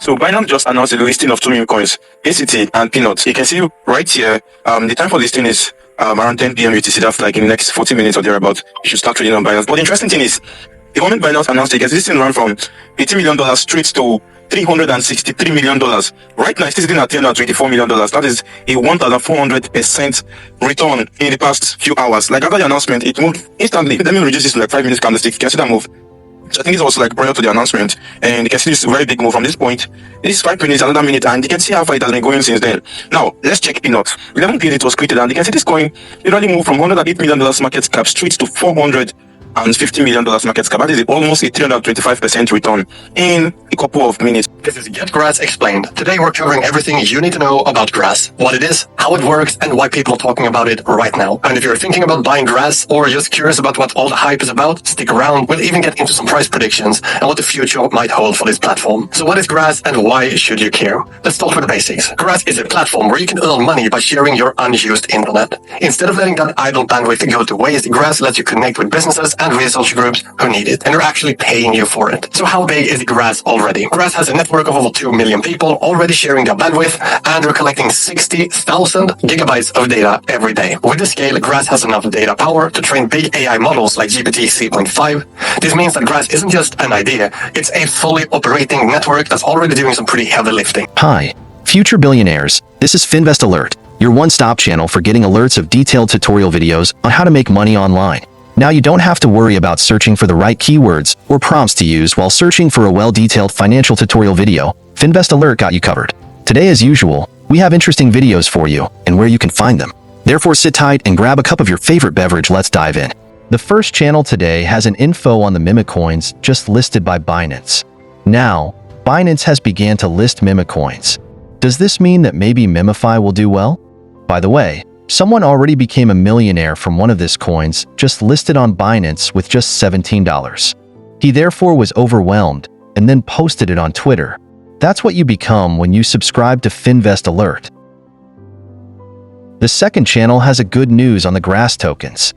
So Binance just announced the listing of two meme coins, ACT and Peanuts. You can see right here, the time for listing is around 10 p.m. UTC. That's like in the next 40 minutes or thereabout. You should start trading on Binance. But the interesting thing is, the moment Binance announced it, this thing ran from $80 million straight to $363 million. Right now, it's sitting at $324 million. That is a 1,400% return in the past few hours. Like after the announcement, it moved instantly. Let me reduce this to like 5 minutes candlestick. You can see that move. So I think it's also like prior to the announcement, and you can see this very big move from this point. This is 5 minutes, another minute, and you can see how far it has been going since then. Now, let's check Peanuts. 11 p.m. it was created, and you can see this coin literally moved from $108 million market cap straight to $450 million market cap. That is almost a 325% return in a couple of minutes. This is Get Grass Explained. Today we're covering everything you need to know about grass, what it is, how it works, and why people are talking about it right now. And if you're thinking about buying grass or just curious about what all the hype is about, stick around. We'll even get into some price predictions and what the future might hold for this platform. So what is grass and why should you care? Let's start with the basics. Grass is a platform where you can earn money by sharing your unused internet. Instead of letting that idle bandwidth go to waste, grass lets you connect with businesses and research groups who need it, and they're actually paying you for it. So how big is grass already? Grass has a network of over 2 million people already sharing their bandwidth, and they're collecting 60,000 gigabytes of data every day. With this scale, Grass has enough data power to train big AI models like GPT 3.5. This means that Grass isn't just an idea, it's a fully operating network that's already doing some pretty heavy lifting. Hi, future billionaires. This is Finvest Alert, your one-stop channel for getting alerts of detailed tutorial videos on how to make money online. Now you don't have to worry about searching for the right keywords or prompts to use while searching for a well-detailed financial tutorial video. Finvest Alert got you covered. Today, as usual, we have interesting videos for you and where you can find them. Therefore, sit tight and grab a cup of your favorite beverage. Let's dive in. The first channel today has an info on the Memecoins just listed by Binance. Now, Binance has began to list Memecoins. Does this mean that maybe Memify will do well? By the way, someone already became a millionaire from one of these coins just listed on Binance with just $17. He therefore was overwhelmed and then posted it on Twitter. That's what you become when you subscribe to Finvest Alert. The second channel has a good news on the grass tokens.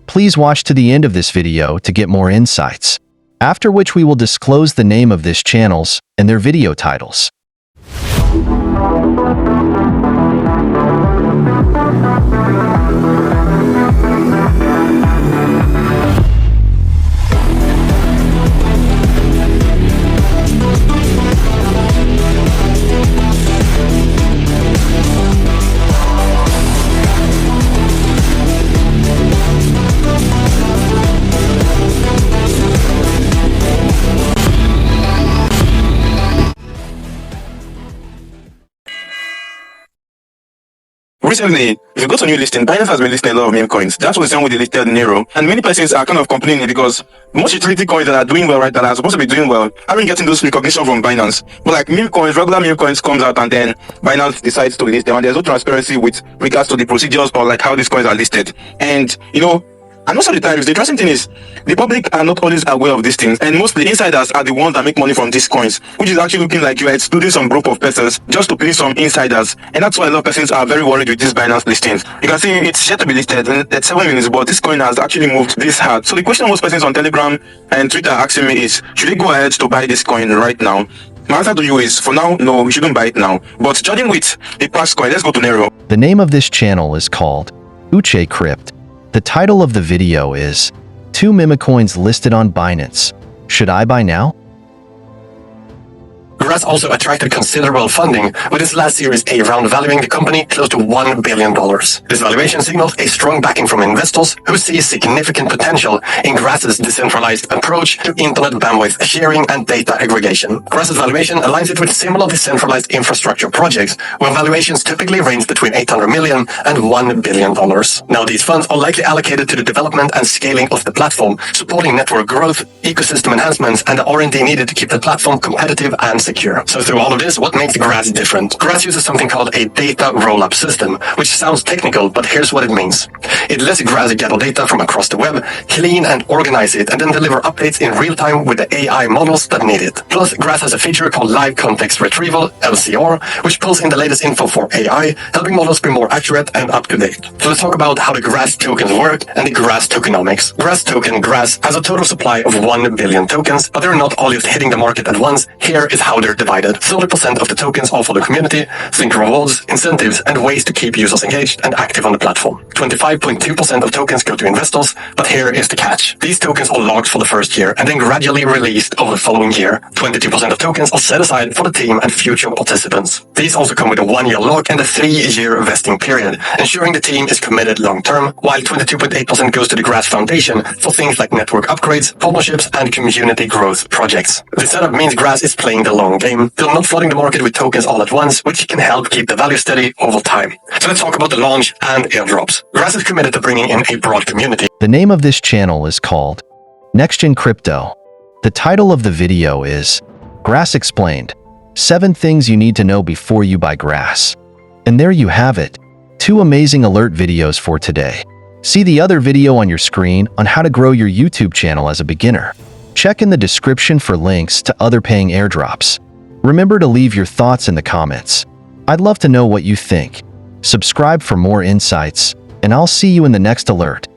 Please watch to the end of this video to get more insights, after which we will disclose the name of these channels and their video titles. Recently, if you go to new listing, Binance has been listing a lot of meme coins. That's what the same way they listed Nero. And many persons are kind of complaining because most utility coins that are doing well right now, that are supposed to be doing well, aren't getting those recognition from Binance. But like meme coins, regular meme coins comes out and then Binance decides to list them, and there's no transparency with regards to the procedures or like how these coins are listed. And and most of the times, the interesting thing is, the public are not always aware of these things, and mostly insiders are the ones that make money from these coins, which is actually looking like you are excluding some group of persons just to please some insiders. And that's why a lot of persons are very worried with these Binance listings. You can see it's yet to be listed at 7 minutes, but this coin has actually moved this hard. So the question most persons on Telegram and Twitter are asking me is, should we go ahead to buy this coin right now? My answer to you is, for now, no, we shouldn't buy it now. But judging with the past coin, let's go to Nero. The name of this channel is called Uche Crypt. The title of the video is 2 Memecoins listed on Binance. Should I buy now? Grass also attracted considerable funding with its last Series A round valuing the company close to $1 billion. This valuation signals a strong backing from investors who see significant potential in Grass's decentralized approach to internet bandwidth sharing and data aggregation. Grass's valuation aligns it with similar decentralized infrastructure projects, where valuations typically range between $800 million and $1 billion. Now, these funds are likely allocated to the development and scaling of the platform, supporting network growth, ecosystem enhancements, and the R&D needed to keep the platform competitive and secure. So through all of this, what makes Grass different? Grass uses something called a data roll-up system, which sounds technical, but here's what it means. It lets Grass gather data from across the web, clean and organize it, and then deliver updates in real time with the AI models that need it. Plus, Grass has a feature called Live Context Retrieval, LCR, which pulls in the latest info for AI, helping models be more accurate and up-to-date. So let's talk about how the Grass tokens work and the Grass tokenomics. Grass token Grass has a total supply of 1 billion tokens, but they're not all just hitting the market at once. Here is how they're divided. 30% of the tokens are for the community, sync rewards, incentives, and ways to keep users engaged and active on the platform. 25.2% of tokens go to investors, but here is the catch. These tokens are locked for the first year and then gradually released over the following year. 22% of tokens are set aside for the team and future participants. These also come with a 1-year lock and a 3-year vesting period, ensuring the team is committed long-term, while 22.8% goes to the Grass Foundation for things like network upgrades, partnerships, and community growth projects. The setup means Grass is playing the long game. They're not flooding the market with tokens all at once, which can help keep the value steady over time. So let's talk about the launch and airdrops. Grass is committed to bringing in a broad community. The name of this channel is called NextGen Crypto. The title of the video is Grass Explained, 7 Things You Need to Know Before You Buy Grass. And there you have it, 2 amazing alert videos for today. See the other video on your screen on how to grow your YouTube channel as a beginner. Check in the description for links to other paying airdrops. Remember to leave your thoughts in the comments. I'd love to know what you think. Subscribe for more insights, and I'll see you in the next alert.